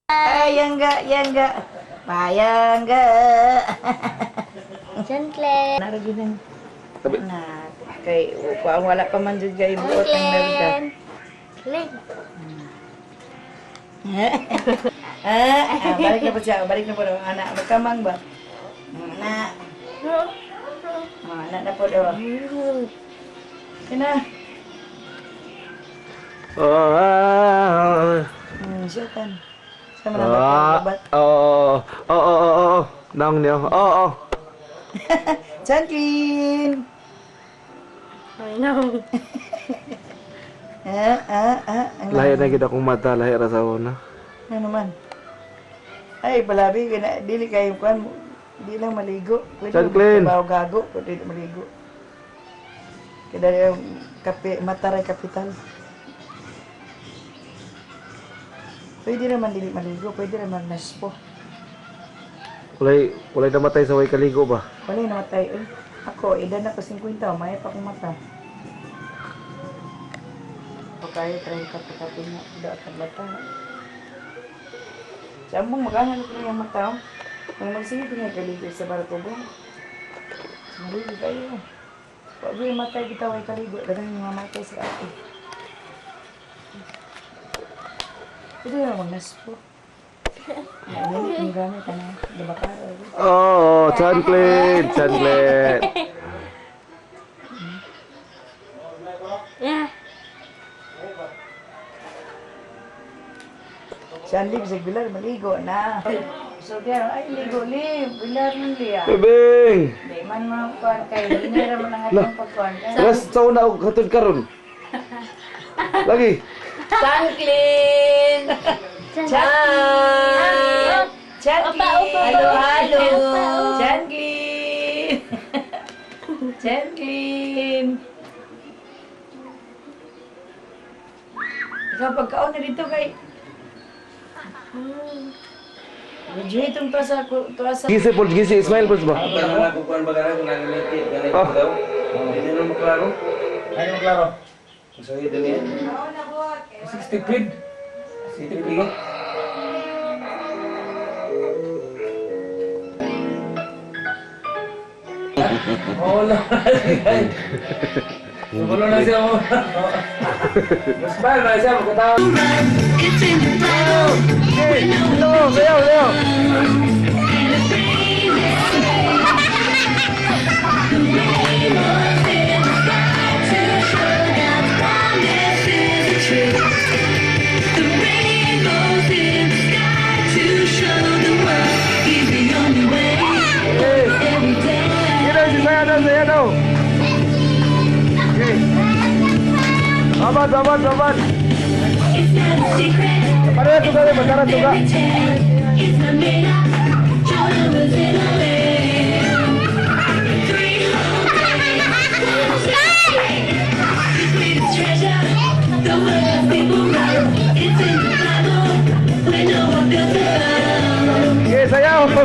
Yangga. Bayangga. Gentle. Naraginan. Na, kay wala pa man jud kay buot ang narda. Ling. Balik na po siya, balik na po daw. Anak, magkamang ba? Anak. Anak na po daw. Kina. Siyakan. Sama na ba? Oo. Nang niyo. Oo. Chantin. I know. Lahi na gid akong mata, lahi ra sa una. Ano naman? Ay, balabi, dili kayo kan, di lang maligo. Chan clean. Trabaho gago, pwede maligo. Kaya yung mataray kapital. Pwede naman dili maligo, pwede naman naspo. Walay namatay sa way kaligo ba? Wala yung namatay. Ako, edad na ko 50, may pa kong mata. O kaya, try kapi na, dapat ang mata. Siya mong maghanap ko yung mata. Nang magsige ko nga kaligo sa baratubo. Maligo kayo. Pag yung matay kita way kaligo, dagang yung mamatay sa ate. Ito yung magnaspo. Hindi yung gamit, ano, dabakara. Oo, Chanclet. Yeah. Sanli, bisag bilar, maligo na. So, kaya, ay, ligo, bilar man liya. Bebeng. Di man makukuhan kayo, hindi naman ang atong pagkuhan kayo. Ras sa una og katod karon. Lagi. Sanklin! Chan! Halo! Chanklin! Chanklin! Ikaw pagkaon na dito kay... Medyo itong tuasa. Gisi, Ismail po ba? Ako na nakukuhan ba ganun kung ganito daw? Hindi na maklaro. Ano maklaro? Gusto nyo din yan? 60 quid. 60 quid. Oo lang. Wala na siya mo. Mas ba na siya magkatao. Sayaw. Saya daw. Okay. Sabat. Para juga deh, bentar juga. Okay, sayaw. Dito.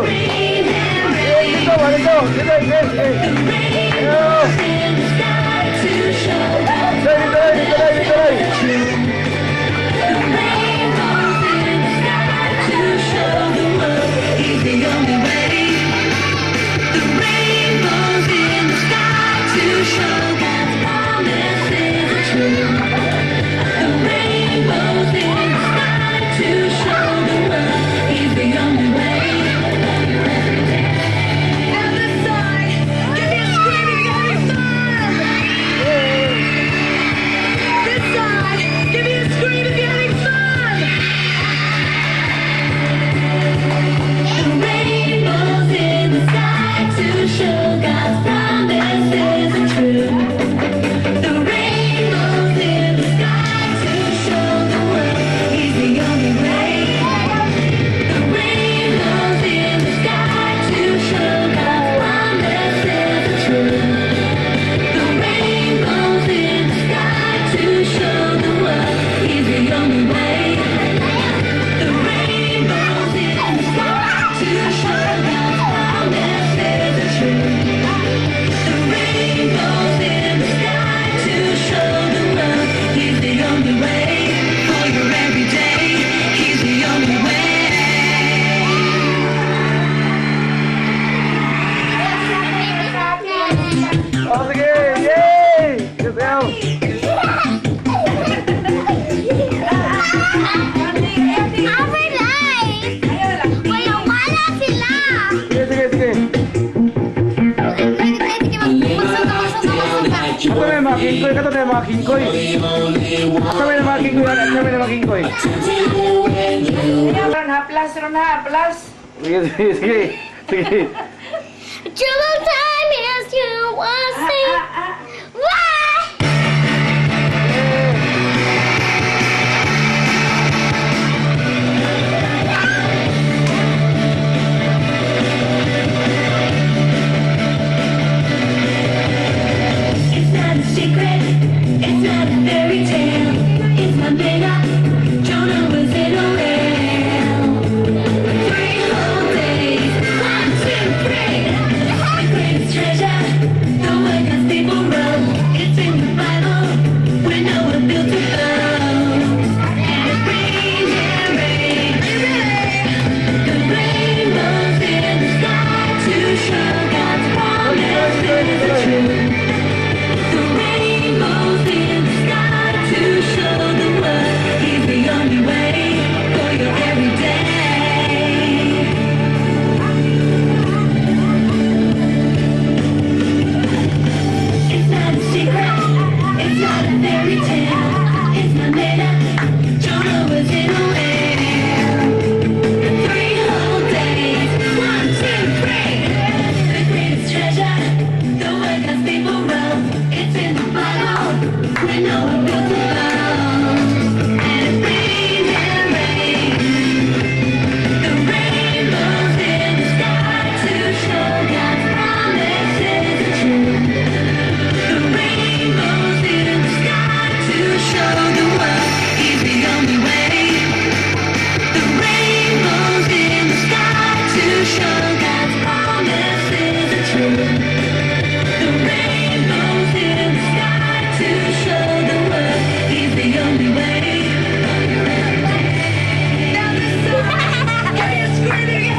Give me a mga kingkoy. Asa may mga kingkoy? Asa may mga kingkoy? Ron, haplas, Ron, haplas. Sige, sige, sige. Sige. Trouble time is you want to see. Why? It's not a secret, it's not a fairy tale. It's my made up. Jonah was in a whale. 3 whole days, 1, 2, 3. The greatest treasure, the way God's people run. It's in the Bible, when Noah built a boat. And it rained and rained. The rainbows in the sky to show God's promises are true. The rainbows in the sky to show the world He's the only way for your everyday. It's not a secret, it's not a fairy tale. It's my made up. Jonah was in a whale. 3 whole days, 1, 2, 3. The greatest treasure, the way God's people roam. It's in the Bible, when Noah built a boat. And it rained and rained. The rainbows in the sky to show God's promises are true. The rainbows in the sky to show the world He's the only way. The rainbows in the sky to show God's promises are true. The rainbows in the sky to show the world He's the only way. Now this side, give me a screaming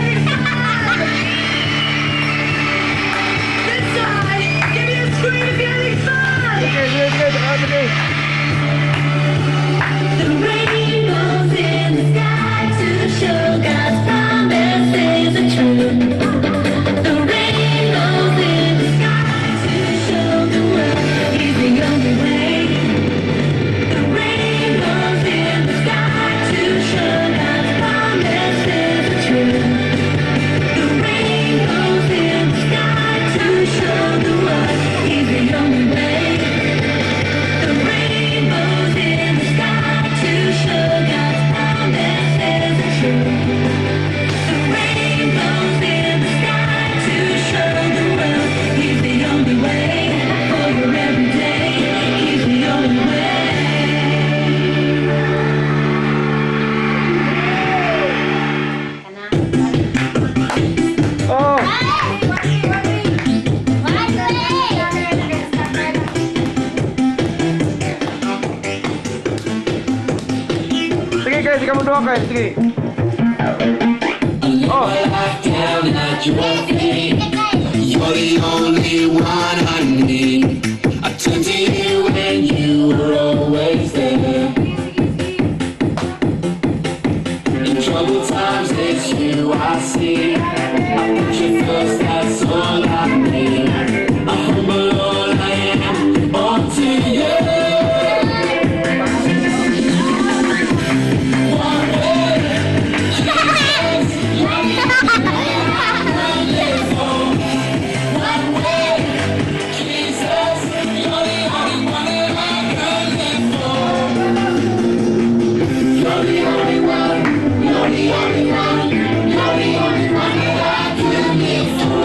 This side, give me a scream if you're having fun. Sige, sige, sige. Sige. The rainbows in the sky to show God's promises are true. The rainbows in the sky to show the world He's the only way. The rainbows in the sky to show God's promises are true. The rainbows in the sky to show the world He's the only way. The rainbows in the sky to show God's promises are true. The rainbows in the sky to show the world He's the only way for your everyday. He's the only way. Oh! Sige kayo, sige mo doon kayo. Sige. Oh! Down at your feet. You're the only one I need. I turn to you and you were always there. In troubled times, it's you I see. I put you first, that's all I need. I humble all I am, all to you. One way, Jesus, you're the only one I live for. One way, Jesus, you're the only one that I can live for. You're the only one, you're the only one, you're the only one that I can live for.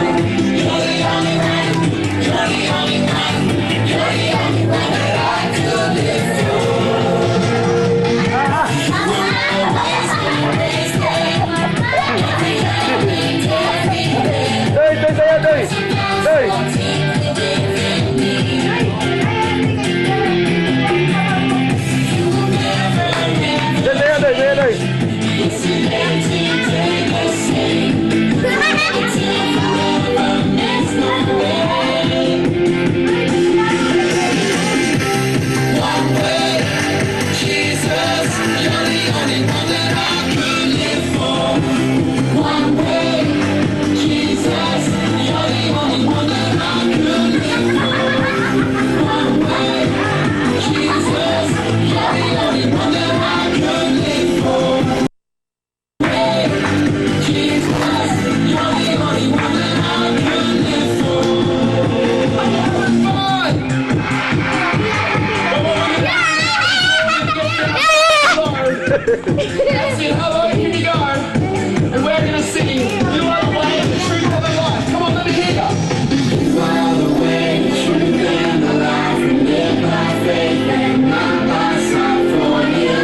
That's it. How about here we go? And we're gonna sing. You are the way, the truth, and the life. Come on, let me hear ya. You are the way, the truth, and the life. We live by faith and not by sight. For you,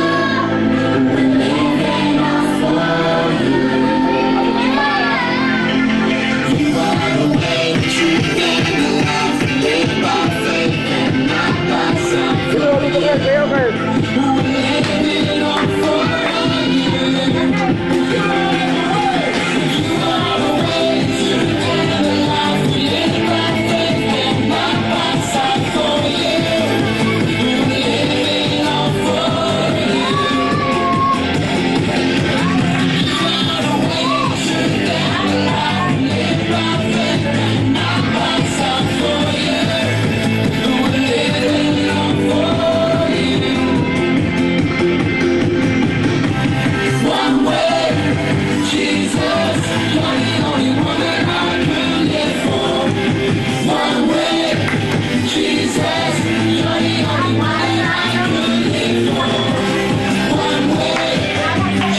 we're living all for you. You are the way, the truth, and the life. We live by faith and not by sight. For you, we're living all for you. You are the way, the truth, and the life. We live by faith and not by sight. For you, we're living all for you. You are the way, the truth, and the life. We live by faith and not by sight. For you, we're living all for you. One way, Jesus, you're the only one that I could live for. One way, Jesus, you're the only one that I could live for. One way,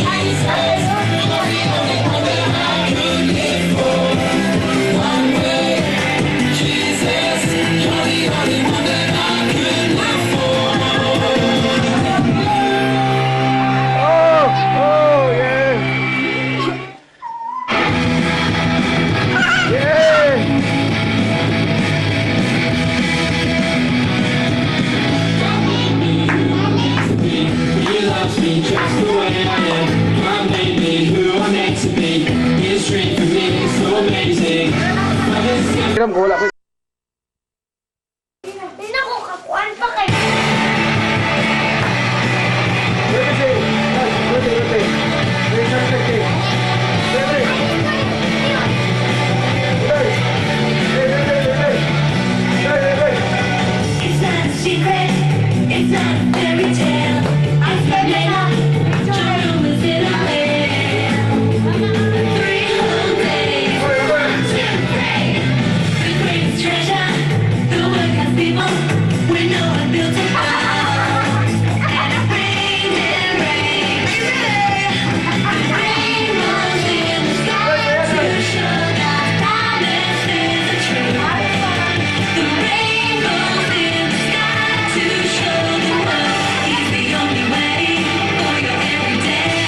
Jesus, you're the only one that I could live for. One way, Jesus, you're the only one that I could live for. Oh, yeah. Yeah. He loves me just the way I am. God made me who I'm meant to be. His strength for me is so amazing. Love is so Kiram ko wala ko. Naku, kakuan pa kayo. It's not a secret, it's not a fairy tale. It's my made up, Jonah was in a whale. 3 whole days, to pray. The greatest treasure, the workhouse people, we know I built a house. And it rained and rained, the rain was in the sky to show that promise is a truth. The rain goes in the sky to show the world he's the only way for your everyday.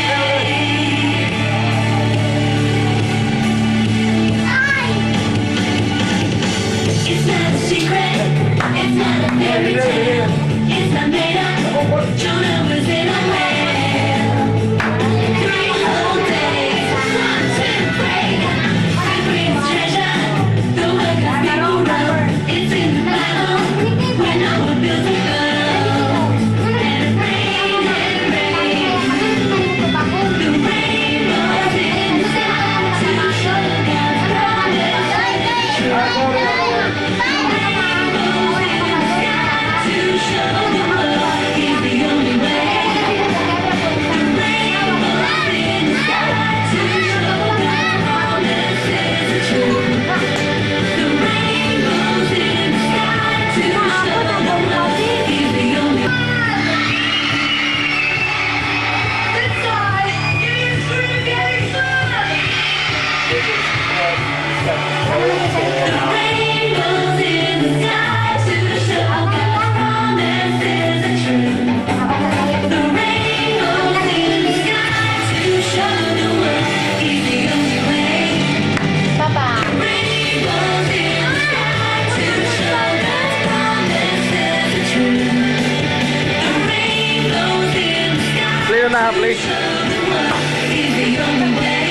It's not a secret, it's not a fairy tale. It's not made up, Jonah was in a whale. 3 whole days, to pray. The greatest treasure, the work of people wrote. It's in the Bible, when Noah built a boat. And it rained and rained. The rain was in the sky to show God's promise is true. To show the world he's the only way. The rain was in the sky to show God's promise is true. The rain goes in the sky to show the world he's the only way. This side is for getting fun. The rain goes in the sky to show God's promise is true. The rain goes in the sky to show the world he's the only way. Papa. The rain goes in the sky to show God's promise is true. The rain goes in the sky Play na, play. to show the world he's the only way.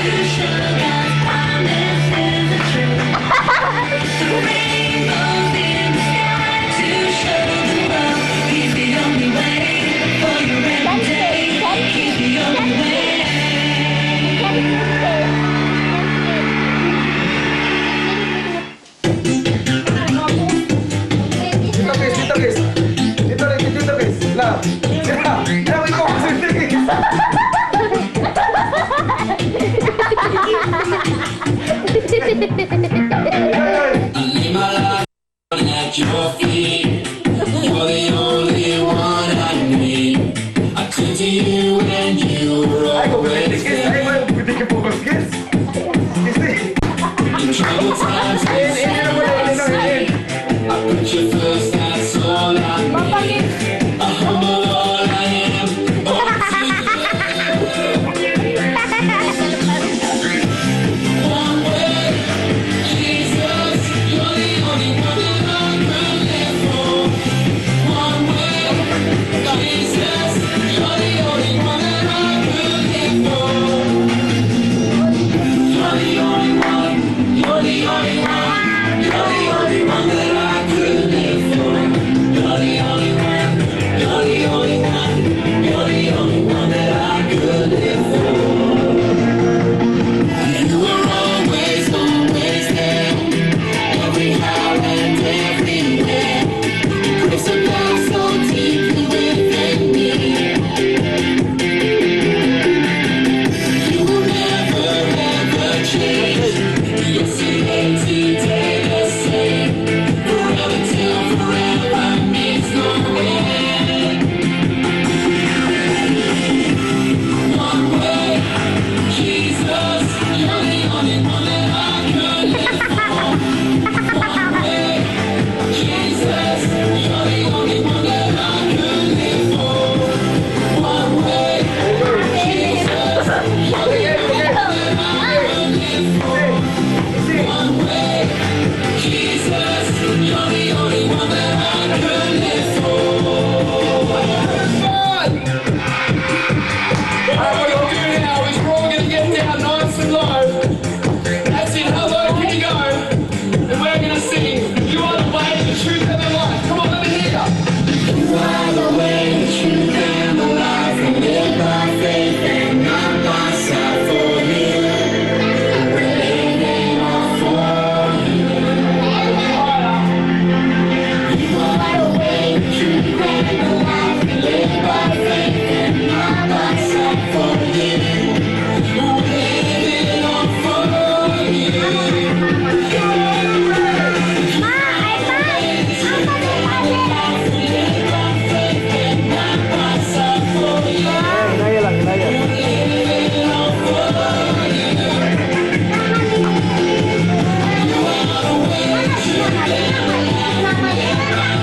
To show God's promise is true. The rain goes in the sky to show the world he's the only way for your everyday. He's the only way. Dito guys. Dito guys. Lah. Grabe ko kasi guys. I lay my life at your feet. You're the only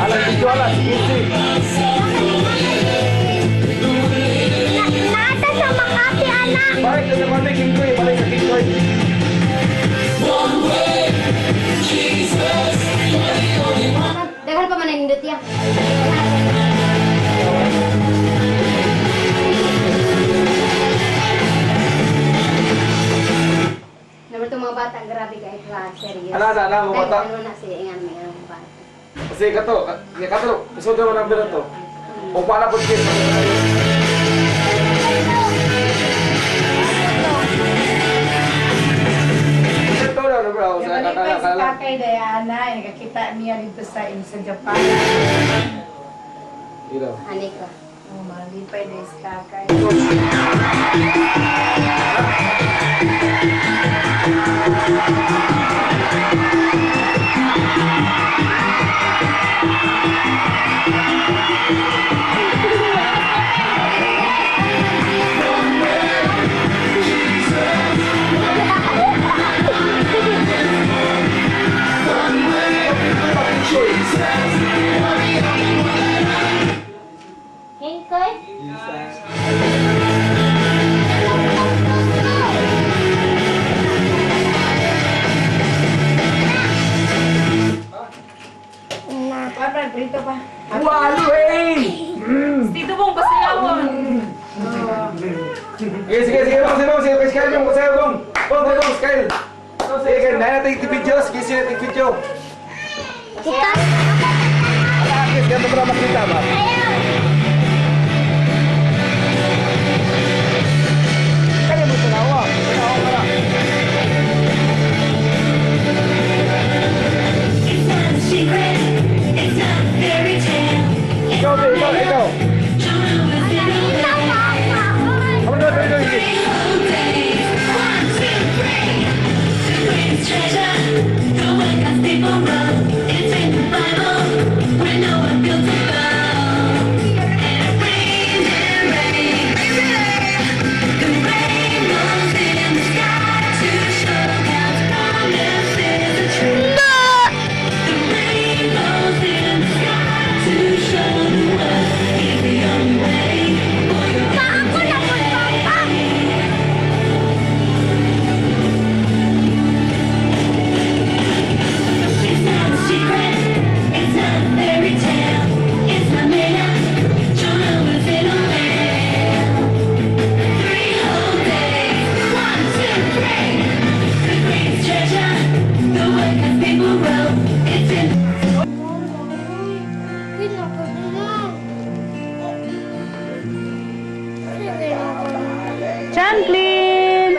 Alas, video alas, easy. Nasa sa Makati, anak. Balik na naman may King Koy, balik sa King Koy. Daghal pa man ang indot yan. Number 2 mga bata, grabe ka ikaw, serious. Ano, mga bata? Dahil ano na siya, ingan may mga bata. Kasi kato, isod mo ng biro to. O paano po kiss? Ito na, bro. Sa Balik pa si kakala. Kakay Diana, nakakita niya dito sa Japan. Ito. Ani ko. Oh, malipay na si Kakay. Hingkoy? Parang prito pa. Walo eh! Dito mong pasayawon. Sige, bang, sige, Kyle, bang, sayo, bang. Bang, Kyle. Sige, na natin video, sige, natin video. Kita? Akis, ganito para makita ba? Kaya mo tanawa ka na. It's not a secret, it's not a fairy tale. Ikaw. Jonah was in a whale. Ano na, Three whole days, 1, 2, 3. The greatest treasure, the way God's people run. It's in the Bible, where no one built a boat. And it rained and rained. The rainbows in the sky to show God's promises are true. The rainbows in the sky to show the world is the only way for your It's not a secret, it's not a fairy tale. It's my Maya, Jonah was in a whale. 3 whole days, 1, 2, 3. The greatest treasure, the way God's people wrote. It's in Champlin!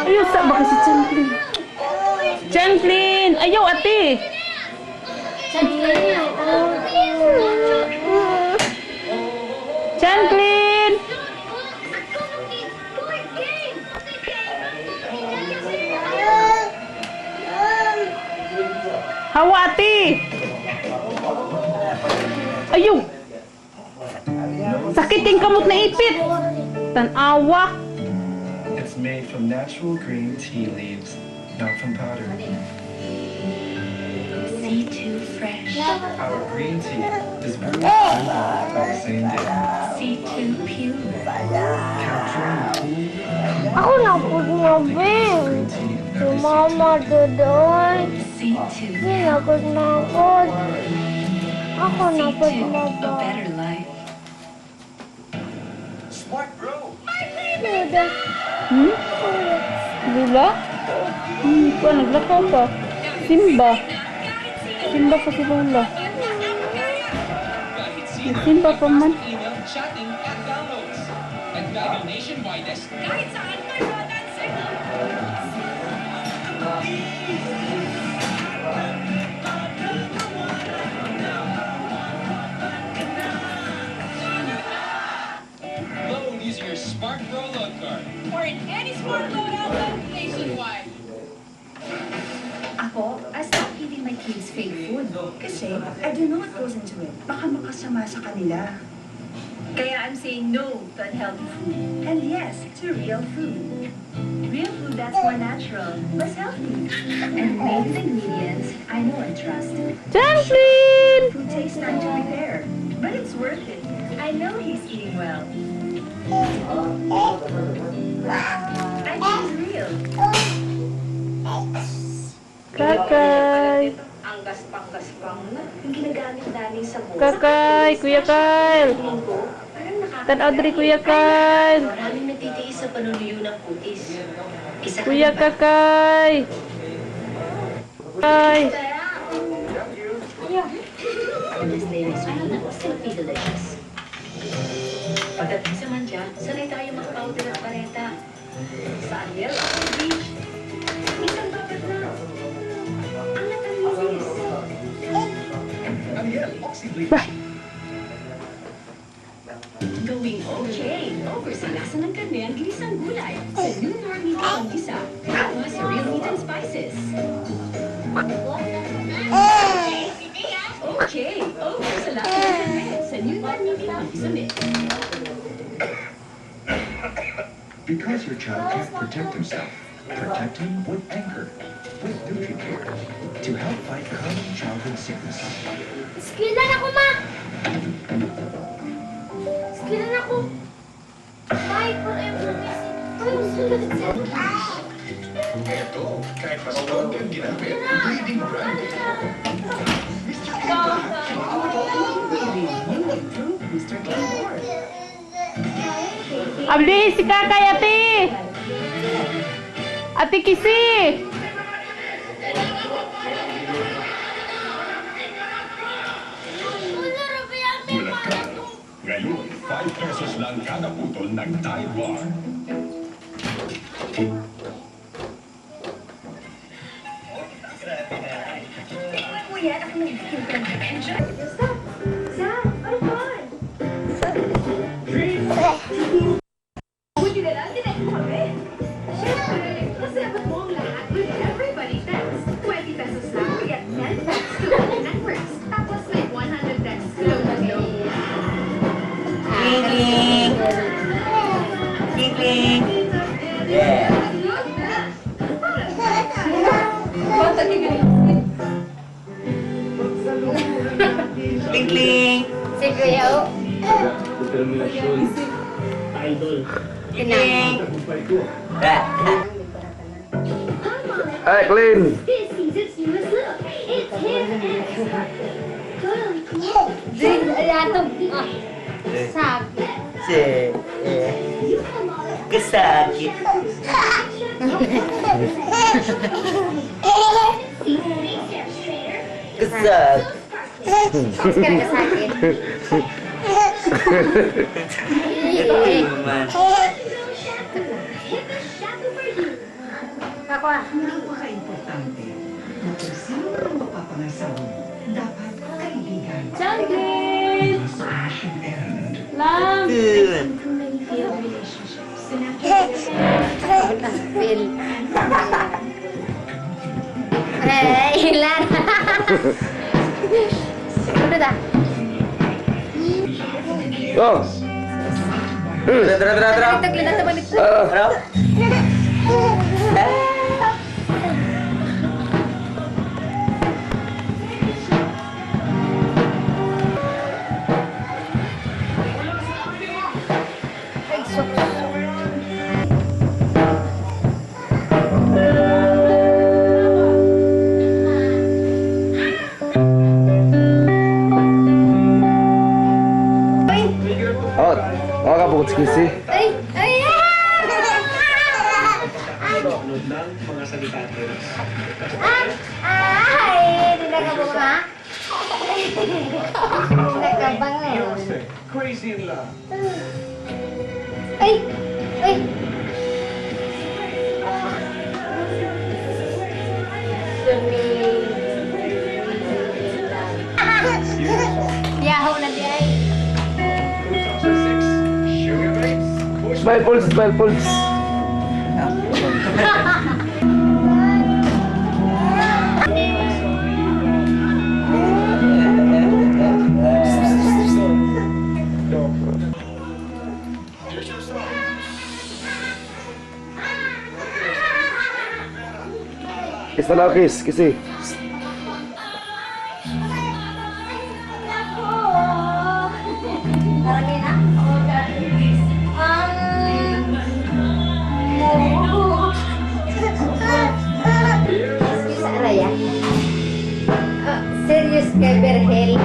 Ayaw sa ba si Champlin? Champlin! Ayaw ate! Champlin! Hawa ate! Ayaw! Sakit yung kamot na ipit! Tanawa! It's made from natural green tea leaves, not from powder. C2 Fresh, Our green tea is brewed and bought by the same day, C2 Pure. capturing the cool, Ako na po green tea in every Mama doon. C2 Ginagod na ako. Ako na po C2, a better life. Lula? Pa, naglakaw pa. Simba. Simba pa si Lola. Simba pa man. Email, chatting, at downloads. And value nationwide kahit saan may broadband signal. Load using your Smart Pro load card. Or in any smart load outlet nationwide. Ako, I stopped eating my kids' fake food. Kasi, I don't know what goes into it. Baka makasama sa kanila. Kaya I'm saying no to unhealthy food. And yes to real food. Real food that's more natural, less healthy. And made with ingredients I know and trust. Franklin! Food takes time to prepare, but it's worth it. I know he's eating well. I think he's real. Kakay! Ang gaspang-gaspang na. Yung ginagamit namin sa buhay. Kakay! Kuya Kyle! Tanaw diri Kuya Kyle! Maraming natitiis sa panunuyo ng putis. Isa ka Kuya na ba? Kakay! Kakay! This lady's sweet, simply delicious. Pagdating sa manja, sanay tayo mag-powder at bareta. Sa Ariel, ako beach. Isang babat na. Ang natamisis. Going okay. Over sa lasa ng karne ang ginisang gulay. Sa new North Meat ang gisa. Tapos real meat and spices. Okay, over sa lasa ng karne. Sa new North Meat ang gisa mix. Because your child can't protect himself, protect him with Anchor, with NutriCare, to help fight common childhood sickness. Skilan ako, ma! Skilan ako! Ay, pero yung bumisip. Ay, sulat sa... Ito, kahit mas strong ang ginamit, breeding brand. Mr. Gilmore. Abli, si Kakay, ate! Ate Kisi! Bulacan. Ngayon, 5 pesos lang kada putol ng Taiwan. Kuya, ako nag-enjoy. Stop! Sam, ano ba? Buti na lang, tinayin mo kami. Siyempre, kasi abot mo ang lahat with everybody thanks. 20 pesos lang, kaya 10 thanks to all networks. Tapos may 100 thanks to Glow. Kling! Kling! Yeah! Kling kling! Si Kuya O. Determinasyon. Kling! Ay, clean! This season's newest look. It's his totally cool. Din, atong, sakit. Kasakit. Kasak. Sakit ka na sakit. Naman. Ako ah. Napaka-importante na kung sino ang mapapangasawa mo, dapat kaibigan. Jungle! Should end. Lang! Good. Bill. Hey, Lan! Udah dah. Oh! Tara. Kita kita teman itu. Tara. Oh, oh kapag kisi. Ay, ay! Download ng mga salita natin. Ay, tidak kabang ha? Tidak kabang na yun. Crazy in love. Ay, ay! Yahoo na di ay. 2006, Sugar Babes. Push Smile pulse, smile pulse. tala kiss, kisi. Raya. Serius kayak berhel.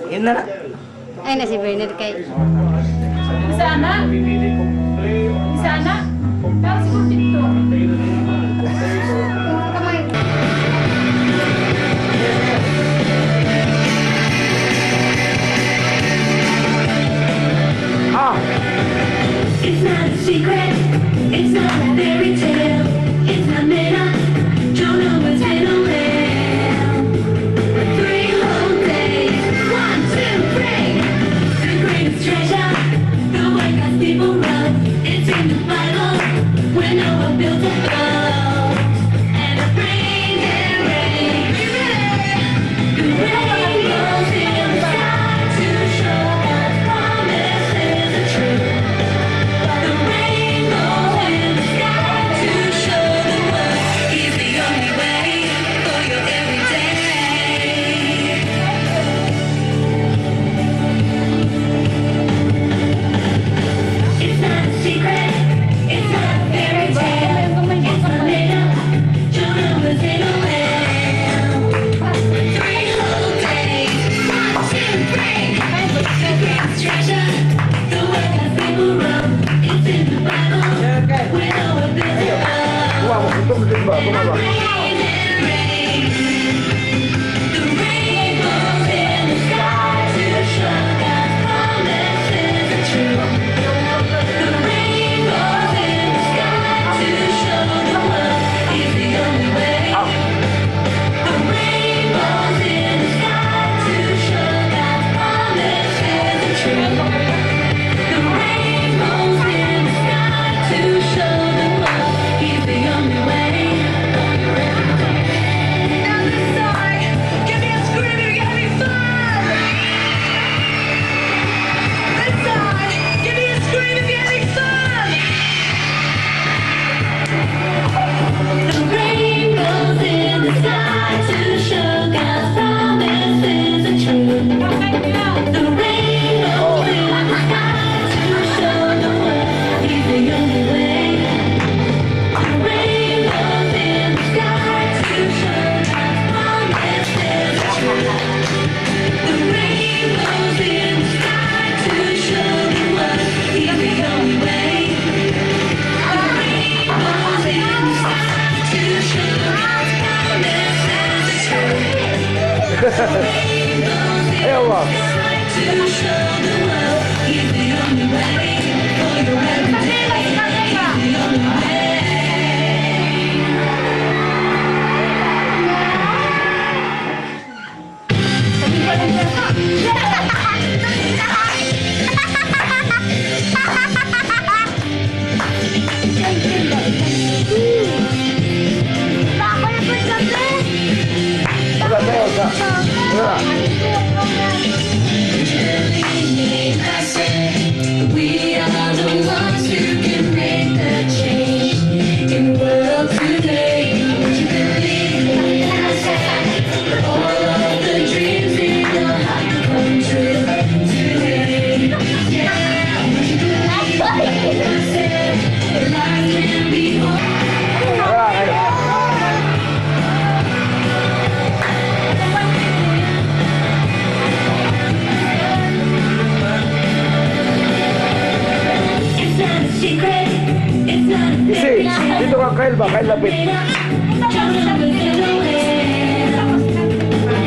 Yun na na. Ay na si Bernard kay. Sana? Sana? Pero siguro dito. Kamay. It's not a secret, it's not a fairy tale, it's not made up, Jonah was in a whale. 3 whole days, 1, 2, 3, the greatest treasure, the way God's people wrote, it's in the Bible, when Noah built a boat, and it rained and rained, the rain goes in the sky to show God's promises are true. The rainbow in the sky to show the world He's the only way for your everyday. It's not a secret, it's not a fairy tale, it's not made up. Jonah was in a whale. 3 whole days, 1, 2, 3. The greatest treasure, the way God's people wrote. It's in the Bible. When Noah built a boat, and it rained and rained. The rainbows in the sky to show God's promises are true. The rainbows in the sky to show the world He's the only way. The rainbows in the sky to show God's promises are true. The rainbows in the sky to show the world He's the only way. Now this song, give me a scream if you got me fun. This song, give me a scream if you got me fun. The rainbows in the sky to show God's promises are true. The rainbows in the sky to show the world He's the only way. The rainbows in the sky to show God's promises are true. The rainbows in the sky to show the world He's the only way. The rainbows in the sky to show God's promises are true. The rainbows in Ewa. the sky to show the world He's the only way for your everyday. He's the only way. Wala tayo sa. Wala. We are the ones who can make the change in the world today. Would you believe me? I said all of the dreams in your heart come true today. Yeah, would you believe me? I said life can be whole. Wala kayo. It's not a secret, it's not a Kisi, fairy tale. dito ka, Kyle ba? Kyle lapit. Jonah was in a whale.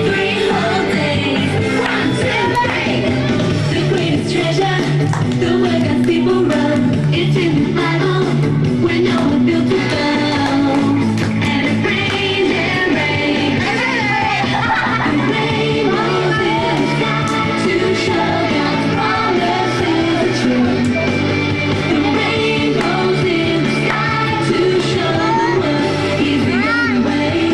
3 whole days, 1, 2, 3. The greatest treasure, the way God's people wrote. It's in the Bible, when Noah built a boat, and it rained and rained. The rainbows in the sky to show God's promises are true. The rainbows in the sky to show the world He's the only way.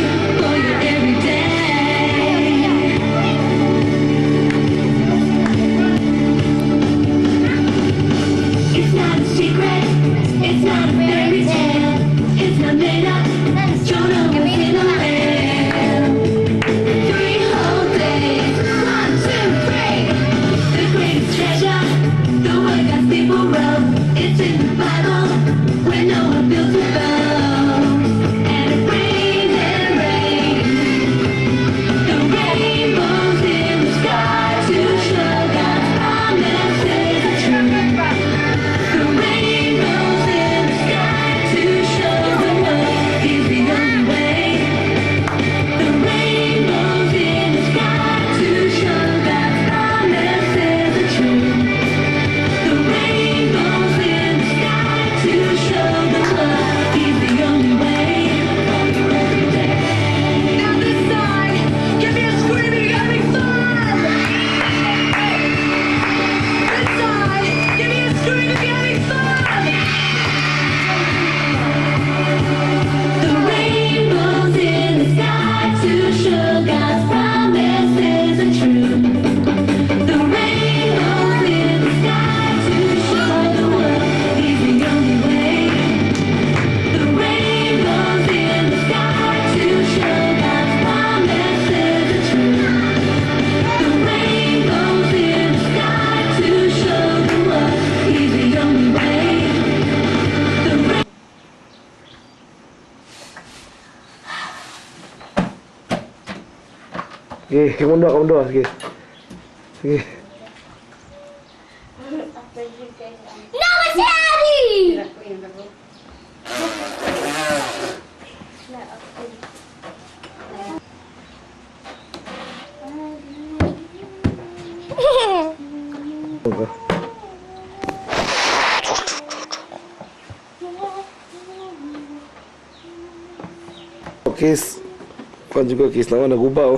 Sige, kamu dua, sige. Sige. No, it's Daddy! Apa? Kiss. Kau juga kiss lawan nak ubah.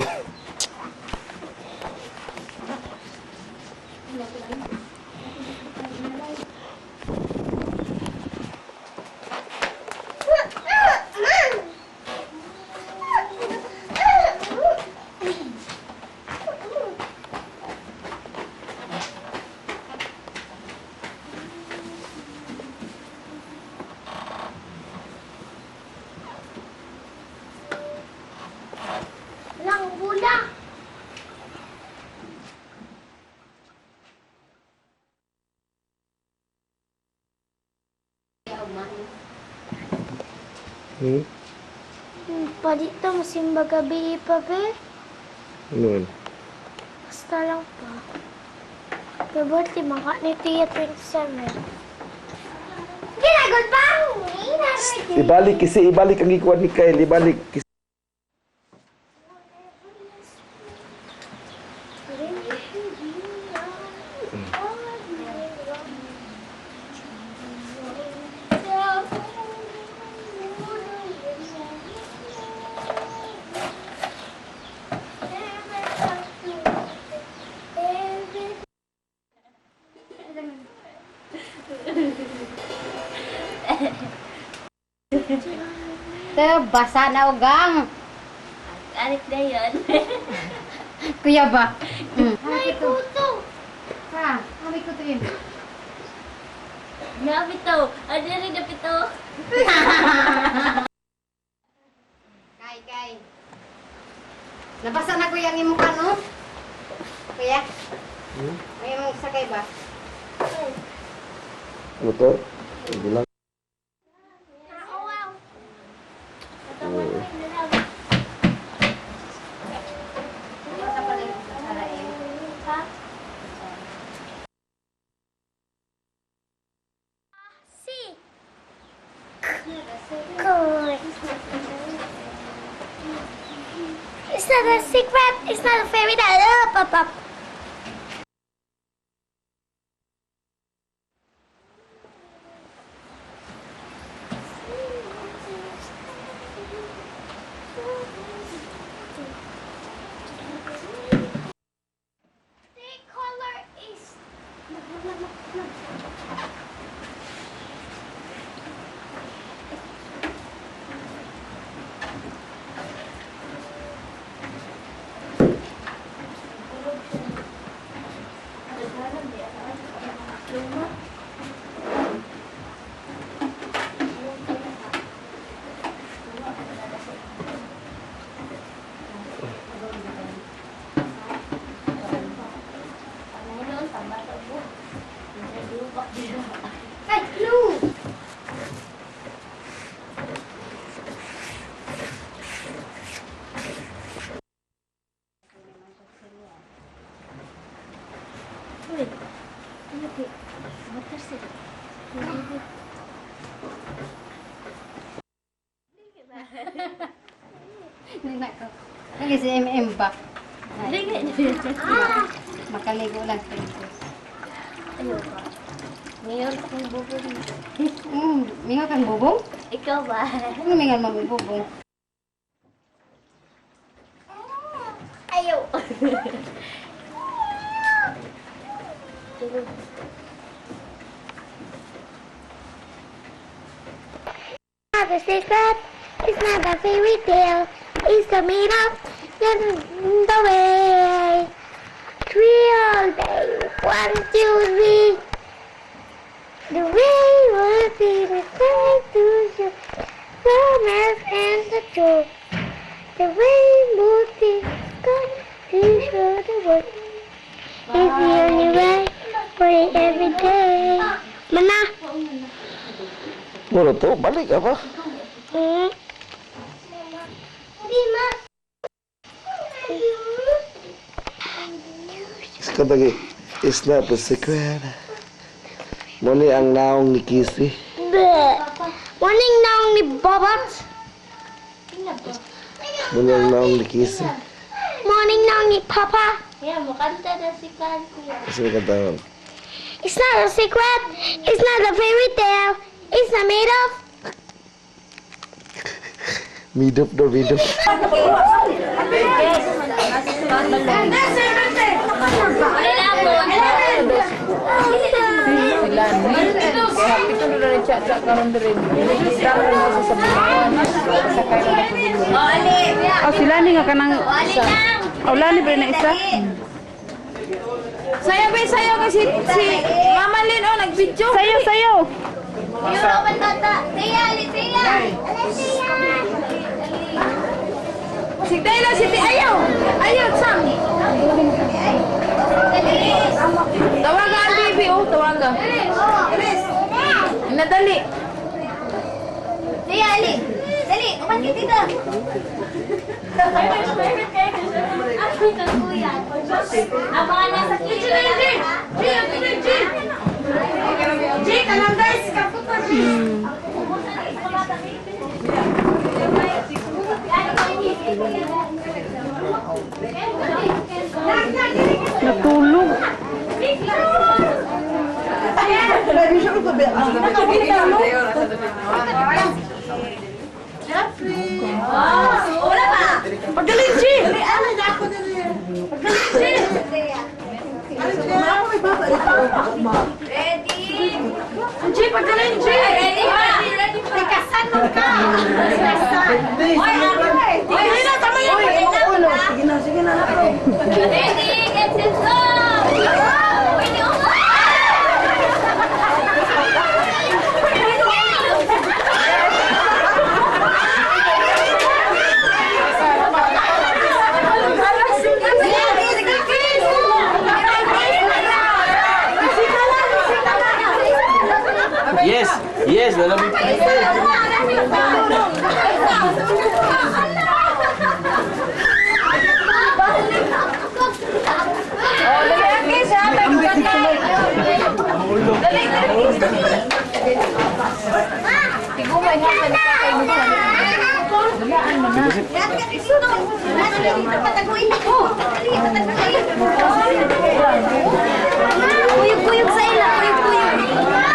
Lang bula. Pa dito masimba gabi pa be. Ano? Basta lang pa. Kabuti maka ni Tia 27. Ginagod ba? Ibalik ang ikuan ni Kyle, ibalik kisi. Basa na ugang. Alit na yun. Kuya ba? May puto. Ha, kami ko to yun. Napito. Ano rin napito? Kay. Nabasa na kuya ang imong no? Kuya? May imong sakay ba? Motor? Bilang. It's not a secret. It's not a fairy tale. Pop. The color is. Hey, blue. Wait. What is it? Nina ko. Lagi si MM ba? Ah! Makaligo lang. Ayoko. Ngayon akong bubong. Mingaw kang bubong? Ikaw ba? Ano mingaw mo bubong? Ayaw. Not a secret. It's not a fairy tale. It's a made up in the way. 3 all day. 1, 2, 3. The way will be the same to you. Romance and the truth. The way will be come to show the world. It's the only way for it every day. Mana? Mula to, balik apa? Lima. katagi. It's not the secret. Muni ang naong ni Kissy. Morning naong ni Bobot. Muni ang naong ni Kissy. Morning naong ni Papa. Yeah, makanta na si Kansi. Kasi katawag. It's not a secret. It's not a fairy tale. It's not made of. Midop daw, midop. Oh, sila ni nga kanang isa. Wala ni ba na isa? Sayo ba sayo kasi si Mama Lin oh nag-video. Sayo sayo. Si Taylor, si Ayaw. Ayaw, Sam. Tawagan ang baby, oh. Tawagan. Nadali. Dali, Ali. Dali, umat ka dito. Ang mga nasa kitchen. Jay, kalang guys. Kaputo, Natulog. wala pa. Pagaling, Chi! Ready? Chi, pagaling, Chi! Ready ba? Tikasan mo ka. Oy, Rina, tama yan. Sige na. Ready, get set, go! Pwede ako. Yes, lalamig pa. Kuyog-kuyog sa ila, kuyog-kuyog.